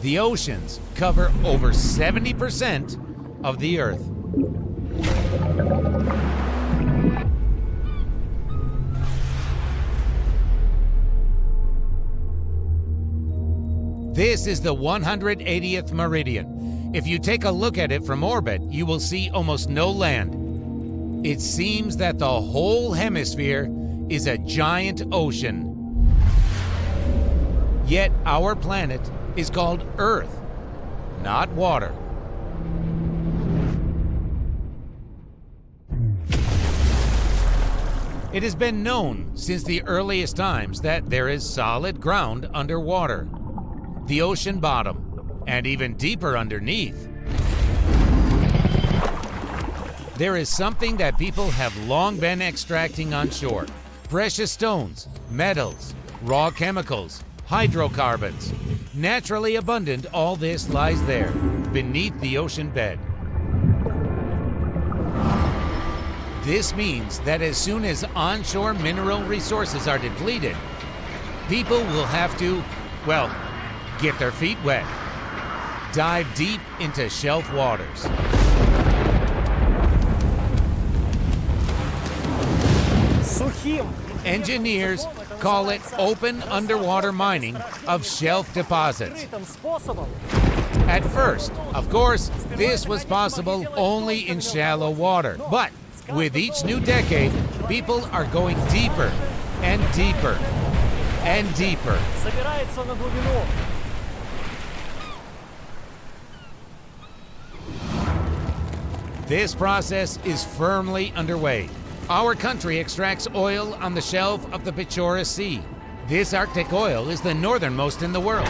The oceans cover over 70% of the Earth. This is the 180th meridian. If you take a look at it from orbit, you will see almost no land. It seems that the whole hemisphere is a giant ocean. Yet our planet is called Earth, not water. It has been known since the earliest times that there is solid ground underwater, the ocean bottom, and even deeper underneath. There is something that people have long been extracting on shore: precious stones, metals, raw chemicals, hydrocarbons. Naturally abundant, all this lies there, beneath the ocean bed. This means that as soon as onshore mineral resources are depleted, people will have to, well, get their feet wet, dive deep into shelf waters. Engineers call it open underwater mining of shelf deposits. At first, of course, this was possible only in shallow water. But with each new decade, people are going deeper and deeper and deeper. This process is firmly underway. Our country extracts oil on the shelf of the Piltun-Astokhskoye-A Sea. This Arctic oil is the northernmost in the world.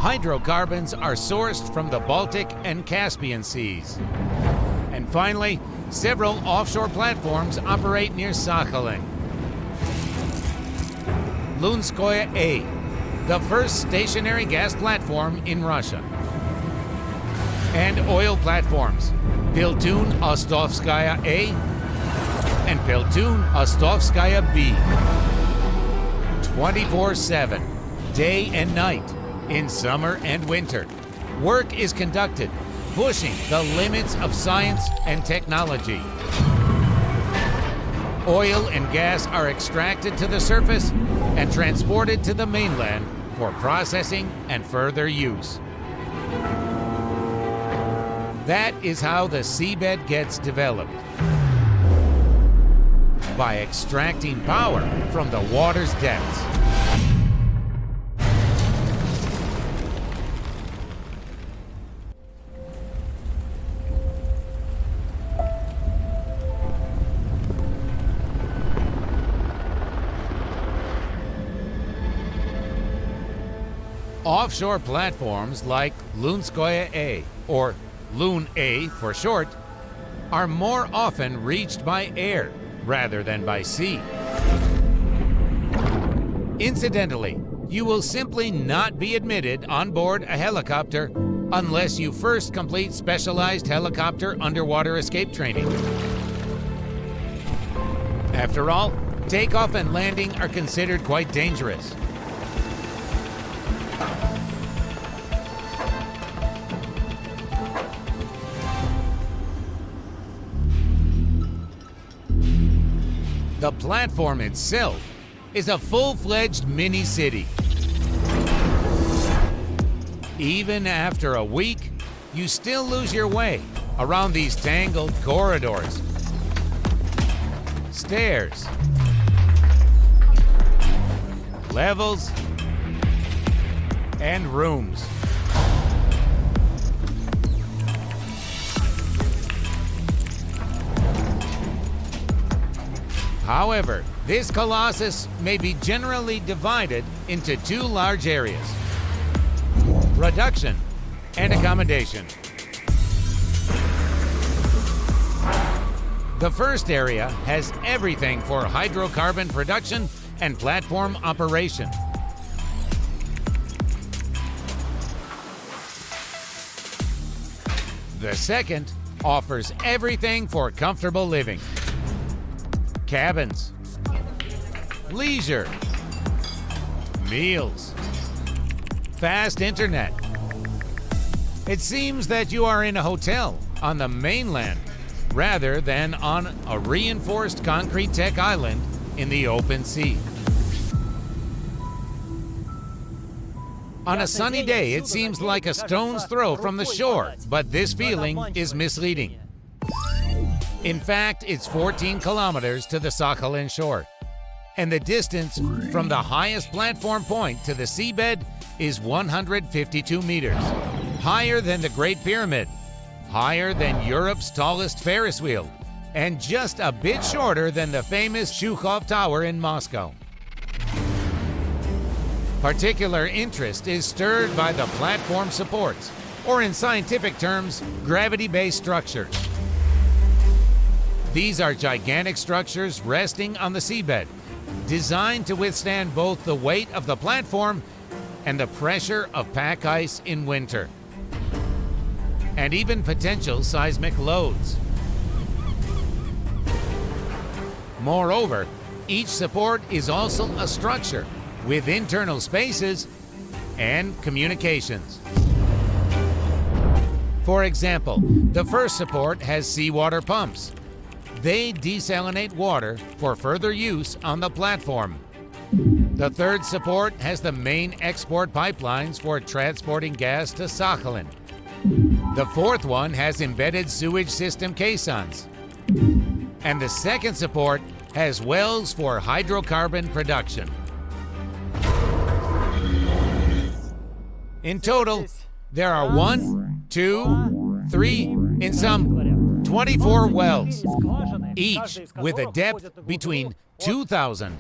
Hydrocarbons are sourced from the Baltic and Caspian Seas. And finally, several offshore platforms operate near Sakhalin. Lunskoye-A, the first stationary gas platform in Russia. And oil platforms, Piltun-Astokhskoye-A and Piltun-Astokhskoye-B. 24/7, day and night, in summer and winter, work is conducted, pushing the limits of science and technology. Oil and gas are extracted to the surface and transported to the mainland for processing and further use. That is how the seabed gets developed. By extracting power from the water's depths. Offshore platforms like Lunskoye-A, or Lun-A for short, are more often reached by air rather than by sea. Incidentally, you will simply not be admitted on board a helicopter unless you first complete specialized helicopter underwater escape training. After all, takeoff and landing are considered quite dangerous. The platform itself is a full-fledged mini-city. Even after a week, you still lose your way around these tangled corridors, stairs, levels, and rooms. However, this colossus may be generally divided into two large areas: production and accommodation. The first area has everything for hydrocarbon production and platform operation. The second offers everything for comfortable living: cabins, leisure, meals, fast internet. It seems that you are in a hotel on the mainland rather than on a reinforced concrete tech island in the open sea. On a sunny day, it seems like a stone's throw from the shore, but this feeling is misleading. In fact, it's 14 kilometers to the Sakhalin shore, and the distance from the highest platform point to the seabed is 152 meters, higher than the Great Pyramid, higher than Europe's tallest Ferris wheel, and just a bit shorter than the famous Zhukov Tower in Moscow. Particular interest is stirred by the platform supports, or in scientific terms, gravity-based structures. These are gigantic structures resting on the seabed, designed to withstand both the weight of the platform and the pressure of pack ice in winter, and even potential seismic loads. Moreover, each support is also a structure with internal spaces and communications. For example, the first support has seawater pumps. They desalinate water for further use on the platform. The third support has the main export pipelines for transporting gas to Sakhalin. The fourth one has embedded sewage system caissons. And the second support has wells for hydrocarbon production. In total, there are 1, 2, 3, in some 24 wells, each with a depth between 2,000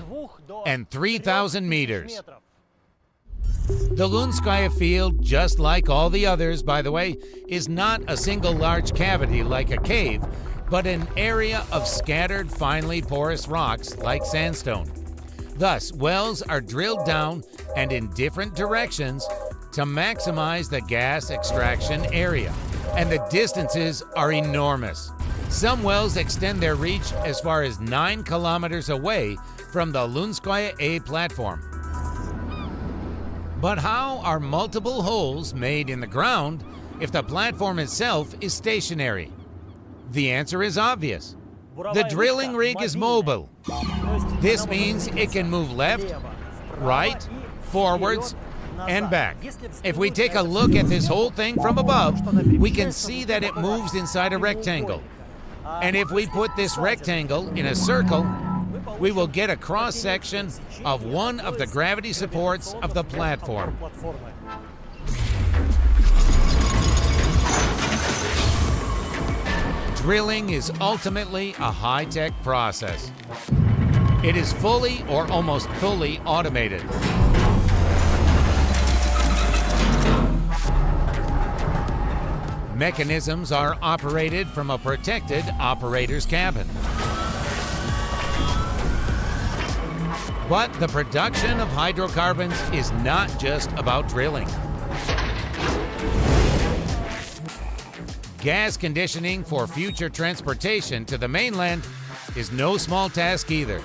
and 3,000 meters. The Lunskoye field, just like all the others, by the way, is not a single large cavity like a cave, but an area of scattered finely porous rocks like sandstone. Thus, wells are drilled down and in different directions to maximize the gas extraction area, and the distances are enormous. Some wells extend their reach as far as 9 kilometers away from the Lunskoye-A platform. But how are multiple holes made in the ground if the platform itself is stationary? The answer is obvious. The drilling rig is mobile. This means it can move left, right, forwards, and back. If we take a look at this whole thing from above, we can see that it moves inside a rectangle. And if we put this rectangle in a circle, we will get a cross-section of one of the gravity supports of the platform. Drilling is ultimately a high-tech process. It is fully or almost fully automated. Mechanisms are operated from a protected operator's cabin. But the production of hydrocarbons is not just about drilling. Gas conditioning for future transportation to the mainland is no small task either.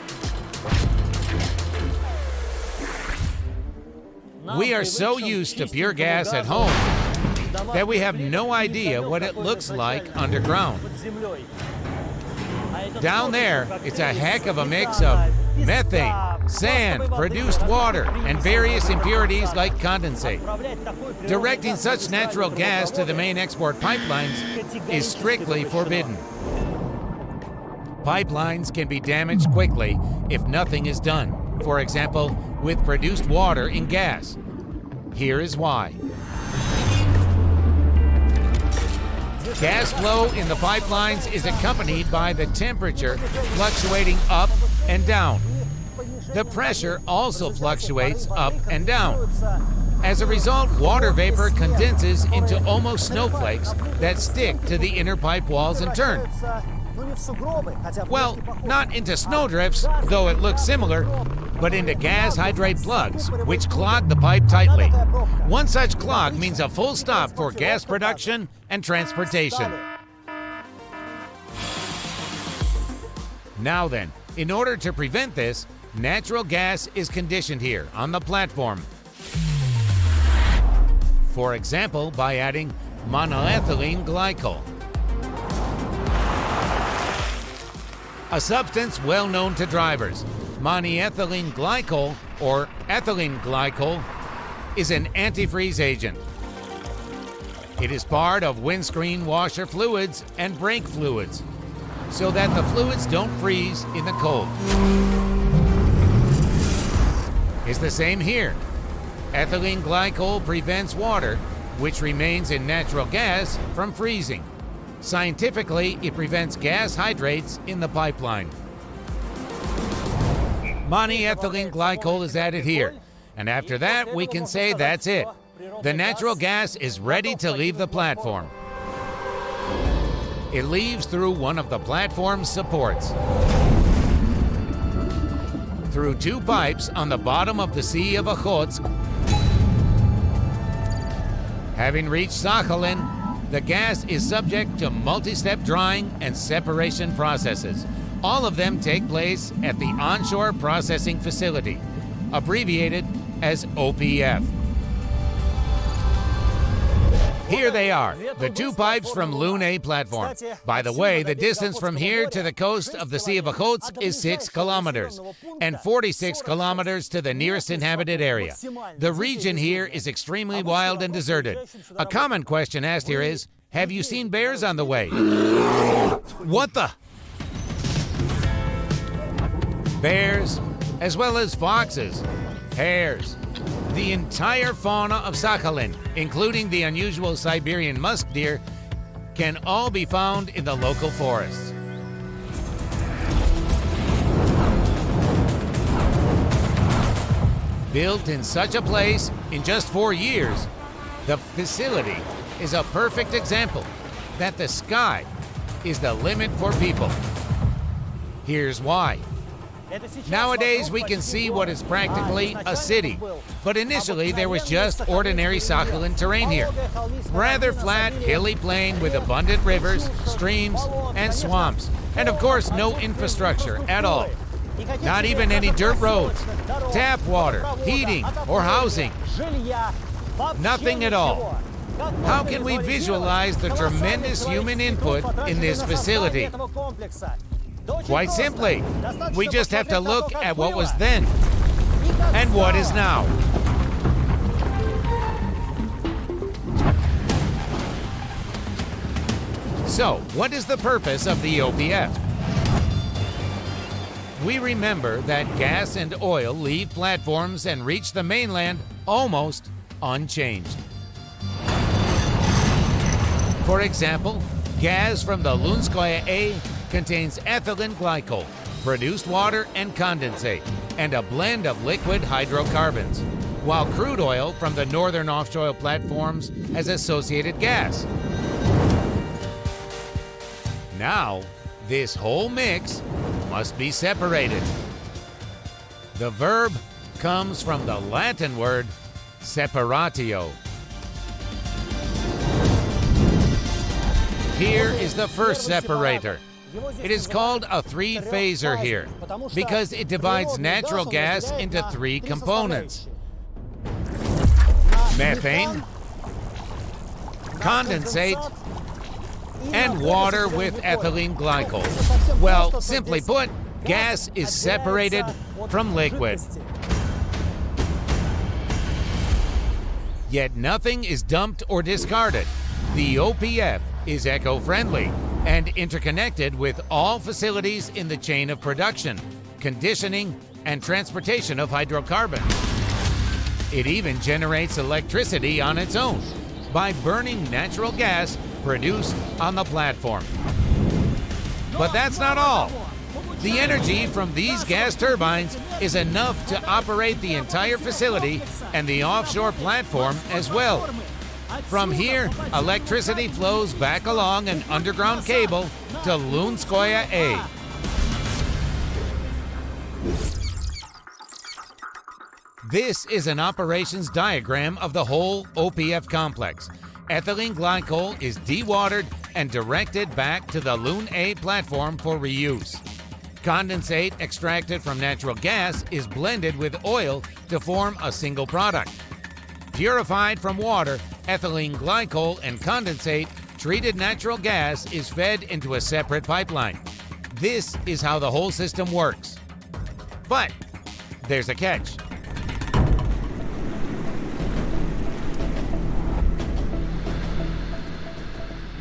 We are so used to pure gas at home that we have no idea what it looks like underground. Down there, it's a heck of a mix of methane, sand, produced water, and various impurities like condensate. Directing such natural gas to the main export pipelines is strictly forbidden. Pipelines can be damaged quickly if nothing is done, for example, with produced water in gas. Here is why. Gas flow in the pipelines is accompanied by the temperature fluctuating up and down. The pressure also fluctuates up and down. As a result, water vapor condenses into almost snowflakes that stick to the inner pipe walls in turn. Well, not into snowdrifts, though it looks similar, but into gas hydrate plugs, which clog the pipe tightly. One such clog means a full stop for gas production and transportation. Now then, in order to prevent this, natural gas is conditioned here on the platform. For example, by adding monoethylene glycol, a substance well known to drivers. Monoethylene glycol, or ethylene glycol, is an antifreeze agent. It is part of windscreen washer fluids and brake fluids, so that the fluids don't freeze in the cold. It's the same here. Ethylene glycol prevents water, which remains in natural gas, from freezing. Scientifically, it prevents gas hydrates in the pipeline. Monoethylene glycol is added here, and after that, we can say that's it. The natural gas is ready to leave the platform. It leaves through one of the platform's supports, through two pipes on the bottom of the Sea of Okhotsk. Having reached Sakhalin, the gas is subject to multi-step drying and separation processes. All of them take place at the Onshore Processing Facility, abbreviated as OPF. Here they are, the two pipes from Lun-A platform. By the way, the distance from here to the coast of the Sea of Okhotsk is 6 kilometers, and 46 kilometers to the nearest inhabited area. The region here is extremely wild and deserted. A common question asked here is, have you seen bears on the way? What the? Bears, as well as foxes, hares, the entire fauna of Sakhalin, including the unusual Siberian musk deer, can all be found in the local forests. Built in such a place in just 4 years, the facility is a perfect example that the sky is the limit for people. Here's why. Nowadays, we can see what is practically a city, but initially there was just ordinary Sakhalin terrain here. Rather flat, hilly plain with abundant rivers, streams, and swamps, and of course no infrastructure at all. Not even any dirt roads, tap water, heating, or housing. Nothing at all. How can we visualize the tremendous human input in this facility? Quite simply, we just have to look at what was then and what is now. So, what is the purpose of the OPF? We remember that gas and oil leave platforms and reach the mainland almost unchanged. For example, gas from the Lunskoye-A contains ethylene glycol, produced water and condensate, and a blend of liquid hydrocarbons, while crude oil from the northern offshore platforms has associated gas. Now, this whole mix must be separated. The verb comes from the Latin word separatio. Here is the first separator. It is called a three-phaser here because it divides natural gas into 3 components: methane, condensate, and water with ethylene glycol. Well, simply put, gas is separated from liquid. Yet nothing is dumped or discarded. The OPF is eco-friendly and interconnected with all facilities in the chain of production, conditioning, and transportation of hydrocarbons. It even generates electricity on its own by burning natural gas produced on the platform. But that's not all. The energy from these gas turbines is enough to operate the entire facility and the offshore platform as well. From here, electricity flows back along an underground cable to Lunskoye-A. This is an operations diagram of the whole OPF complex. Ethylene glycol is dewatered and directed back to the Lun-A platform for reuse. Condensate extracted from natural gas is blended with oil to form a single product. Purified from water, ethylene glycol and condensate, treated natural gas is fed into a separate pipeline. This is how the whole system works. But there's a catch.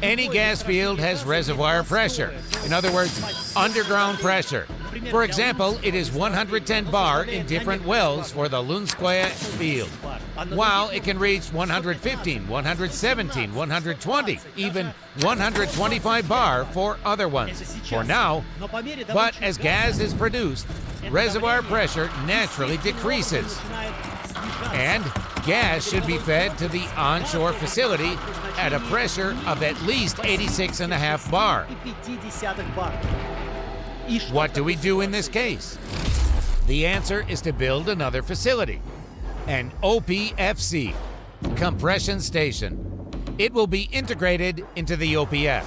Any gas field has reservoir pressure. In other words, underground pressure. For example, it is 110 bar in different wells for the Lunskoye-A field, while it can reach 115, 117, 120, even 125 bar for other ones, for now. But as gas is produced, reservoir pressure naturally decreases, and gas should be fed to the onshore facility at a pressure of at least 86.5 bar. What do we do in this case? The answer is to build another facility, an OPFC, compression station. It will be integrated into the OPF.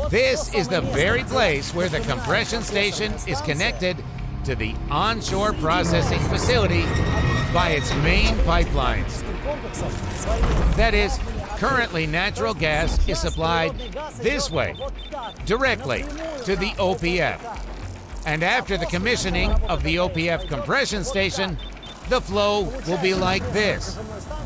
This is the very place where the compression station is connected to the onshore processing facility by its main pipelines. That is, currently natural gas is supplied this way, directly to the OPF. And after the commissioning of the OPF compression station, the flow will be like this,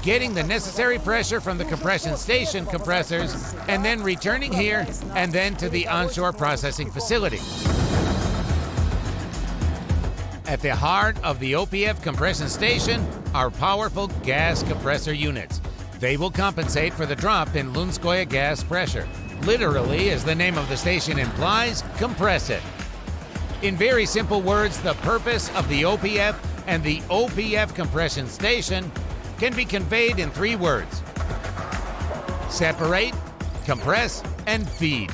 getting the necessary pressure from the compression station compressors and then returning here and then to the onshore processing facility. At the heart of the OPF compression station are powerful gas compressor units. They will compensate for the drop in Lunskoye gas pressure. Literally, as the name of the station implies, compress it. In very simple words, the purpose of the OPF and the OPF compression station can be conveyed in 3 words: separate, compress, and feed.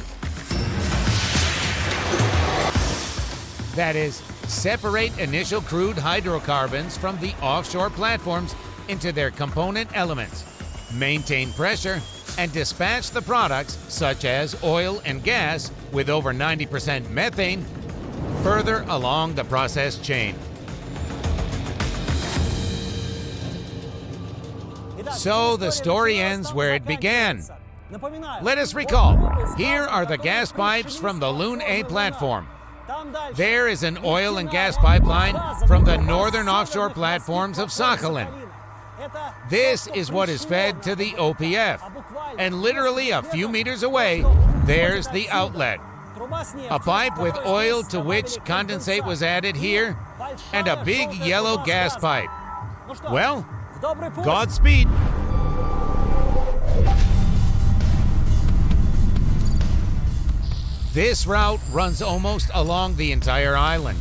That is, separate initial crude hydrocarbons from the offshore platforms into their component elements, maintain pressure, and dispatch the products, such as oil and gas with over 90% methane, further along the process chain. So the story ends where it began. Let us recall. Here are the gas pipes from the Lun-A platform. There is an oil and gas pipeline from the northern offshore platforms of Sakhalin. This is what is fed to the OPF. And literally a few meters away, there's the outlet. A pipe with oil to which condensate was added here, and a big yellow gas pipe. Well, Godspeed. This route runs almost along the entire island.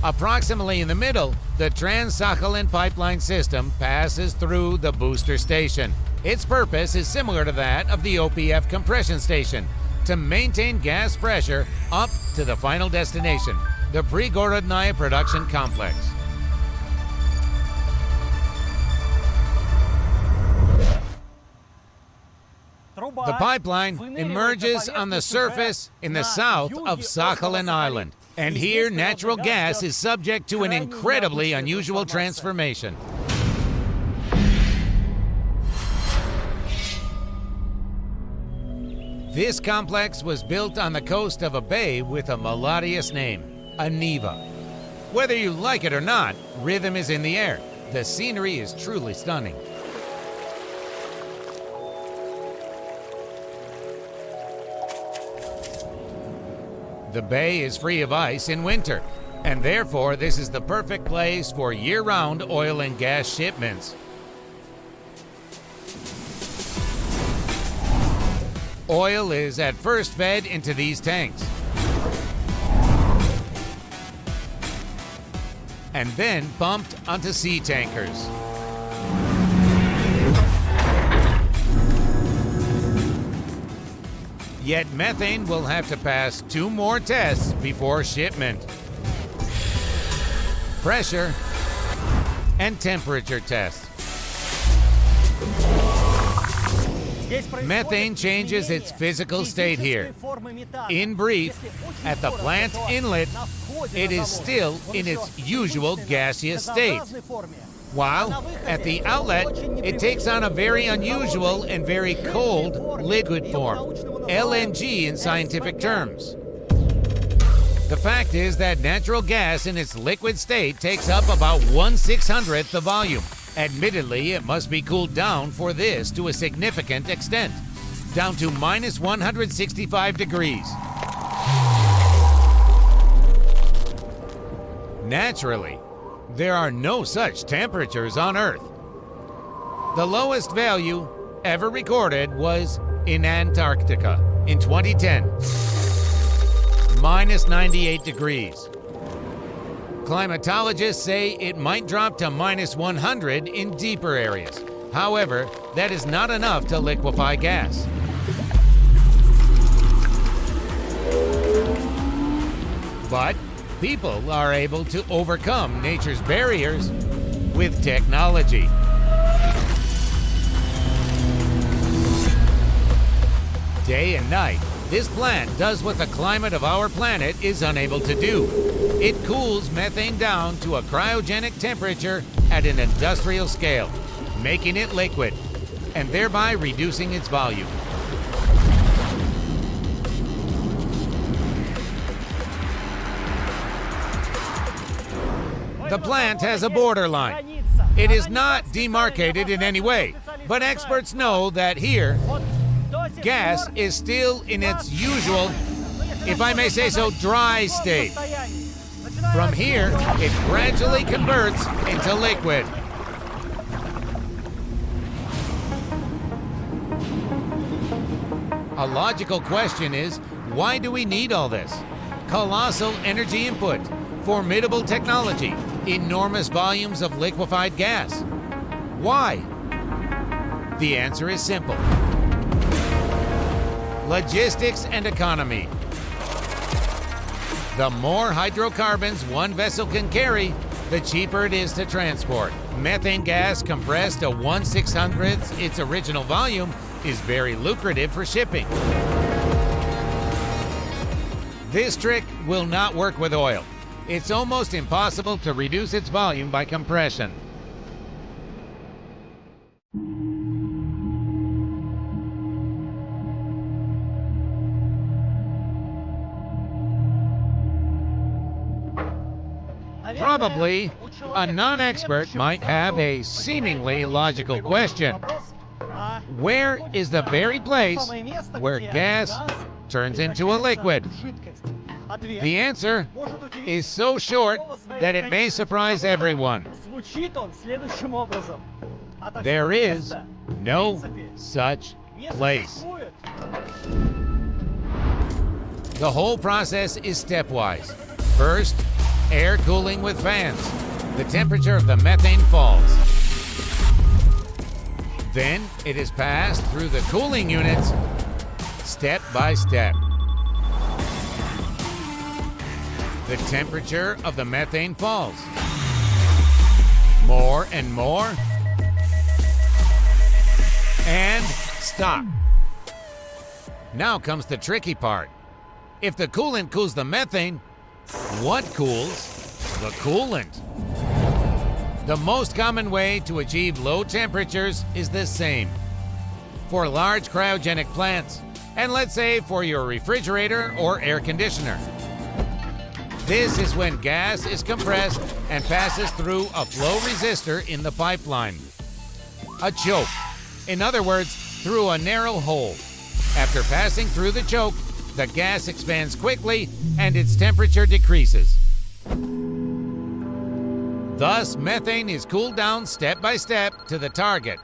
Approximately in the middle, the TransSakhalin pipeline system passes through the booster station. Its purpose is similar to that of the OPF compression station, to maintain gas pressure up to the final destination, the Prigorodnaya production complex. The pipeline emerges on the surface in the south of Sakhalin Island. And here, natural gas is subject to an incredibly unusual transformation. This complex was built on the coast of a bay with a melodious name, Aniva. Whether you like it or not, rhythm is in the air. The scenery is truly stunning. The bay is free of ice in winter, and therefore this is the perfect place for year-round oil and gas shipments. Oil is at first fed into these tanks, and then pumped onto sea tankers. Yet methane will have to pass 2 more tests before shipment. Pressure and temperature tests. Methane changes its physical state here. In brief, at the plant's inlet, it is still in its usual gaseous state, while at the outlet, it takes on a very unusual and very cold liquid form, LNG in scientific terms. The fact is that natural gas in its liquid state takes up about 1/600th the volume. Admittedly, it must be cooled down for this to a significant extent, down to minus 165 degrees. Naturally, there are no such temperatures on Earth. The lowest value ever recorded was in Antarctica in 2010, minus 98 degrees. Climatologists say it might drop to minus 100 in deeper areas. However, that is not enough to liquefy gas. But people are able to overcome nature's barriers with technology. Day and night, this plant does what the climate of our planet is unable to do. It cools methane down to a cryogenic temperature at an industrial scale, making it liquid, and thereby reducing its volume. The plant has a borderline. It is not demarcated in any way, but experts know that here, gas is still in its usual, if I may say so, dry state. From here, it gradually converts into liquid. A logical question is, why do we need all this? Colossal energy input, formidable technology, enormous volumes of liquefied gas. Why? The answer is simple. Logistics and economy. The more hydrocarbons one vessel can carry, the cheaper it is to transport. Methane gas compressed to 1/600th its original volume is very lucrative for shipping. This trick will not work with oil. It's almost impossible to reduce its volume by compression. Probably, a non-expert might have a seemingly logical question. Where is the very place where gas turns into a liquid? The answer is so short that it may surprise everyone. There is no such place. The whole process is stepwise. First, air cooling with fans. The temperature of the methane falls. Then it is passed through the cooling units step by step. The temperature of the methane falls. More and more. And stop. Now comes the tricky part. If the coolant cools the methane, what cools the coolant? The most common way to achieve low temperatures is the same. For large cryogenic plants, and let's say for your refrigerator or air conditioner. This is when gas is compressed and passes through a flow resistor in the pipeline. A choke. In other words, through a narrow hole. After passing through the choke, the gas expands quickly and its temperature decreases. Thus, methane is cooled down step by step to the target,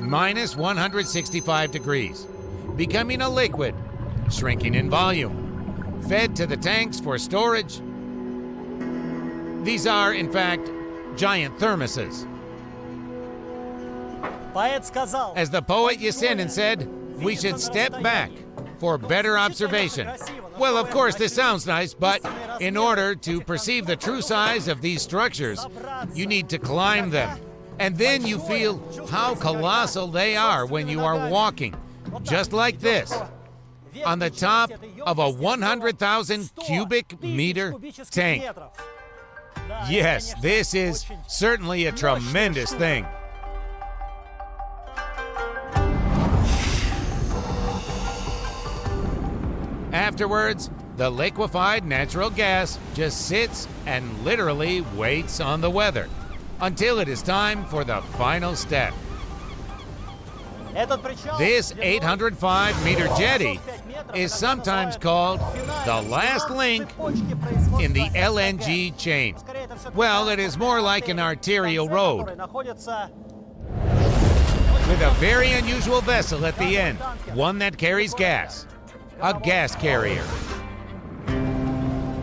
minus 165 degrees, becoming a liquid, shrinking in volume, fed to the tanks for storage. These are, in fact, giant thermoses. As the poet Yesenin said, we should step back for better observation. Well, of course, this sounds nice, but in order to perceive the true size of these structures, you need to climb them. And then you feel how colossal they are when you are walking, just like this, on the top of a 100,000 cubic meter tank. Yes, this is certainly a tremendous thing. Afterwards, the liquefied natural gas just sits and literally waits on the weather until it is time for the final step. This 805-meter jetty is sometimes called the last link in the LNG chain. Well, it is more like an arterial road, with a very unusual vessel at the end, one that carries gas, a gas carrier.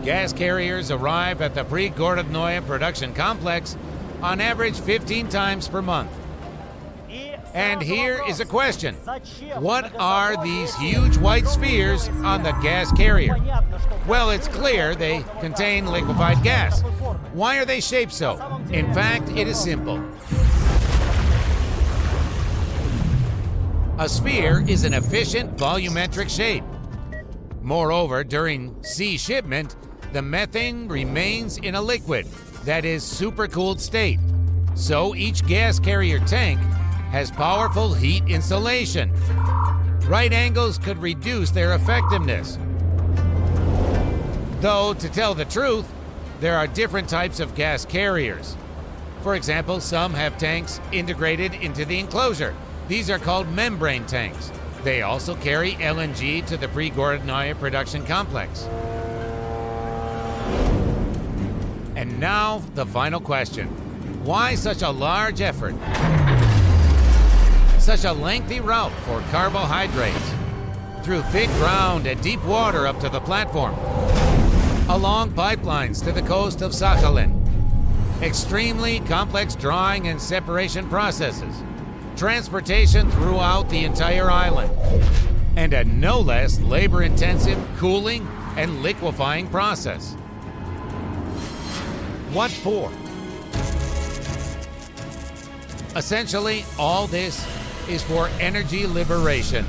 Gas carriers arrive at the Prigorodnoye production complex on average 15 times per month. And here is a question. What are these huge white spheres on the gas carrier? Well, it's clear they contain liquefied gas. Why are they shaped so? In fact, it is simple. A sphere is an efficient volumetric shape. Moreover, during sea shipment, the methane remains in a liquid, that is, supercooled state. So each gas carrier tank has powerful heat insulation. Right angles could reduce their effectiveness. Though, to tell the truth, there are different types of gas carriers. For example, some have tanks integrated into the enclosure. These are called membrane tanks. They also carry LNG to the Prigorodnoye production complex. And now, the final question. Why such a large effort? Such a lengthy route for carbohydrates, through thick ground and deep water up to the platform, along pipelines to the coast of Sakhalin, extremely complex drying and separation processes, transportation throughout the entire island, and a no less labor-intensive cooling and liquefying process. What for? Essentially, all this is for energy liberation.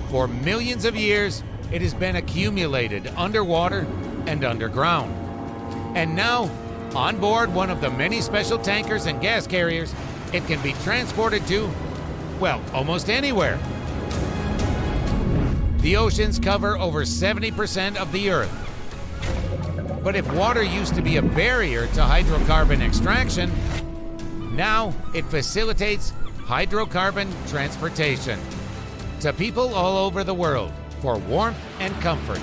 For millions of years, it has been accumulated underwater and underground. And now, on board one of the many special tankers and gas carriers, it can be transported to, well, almost anywhere. The oceans cover over 70% of the Earth. But if water used to be a barrier to hydrocarbon extraction, now it facilitates hydrocarbon transportation to people all over the world for warmth and comfort.